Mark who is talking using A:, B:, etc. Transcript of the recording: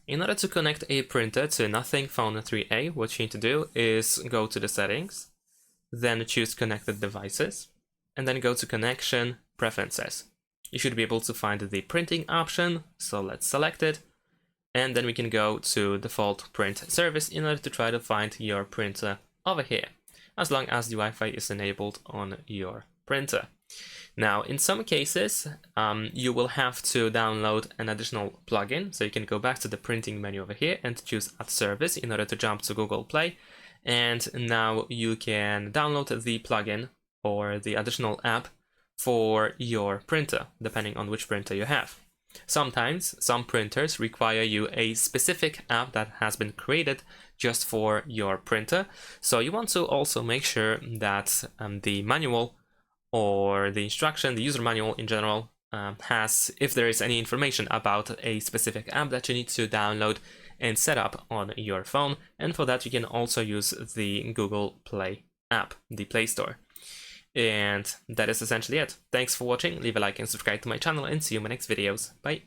A: In order to connect a printer to Nothing Phone 3A, what you need to do is go to the settings, then choose Connected Devices, and then go to Connection Preferences. You should be able to find the printing option, so let's select it, and then we can go to Default Print Service in order to try to find your printer over here, as long as the Wi-Fi is enabled on your printer. Now, in some cases, you will have to download an additional plugin, so you can go back to the printing menu over here and choose Add Service in order to jump to Google Play, and now you can download the plugin or the additional app for your printer, depending on which printer you have. Sometimes some printers require you a specific app that has been created just for your printer, so you want to also make sure that the manual or the instruction, the user manual in general, has, if there is any information about a specific app that you need to download and set up on your phone. And for that, you can also use the Google Play app, the Play Store. And that is essentially it. Thanks for watching. Leave a like and subscribe to my channel, and see you in my next videos. Bye.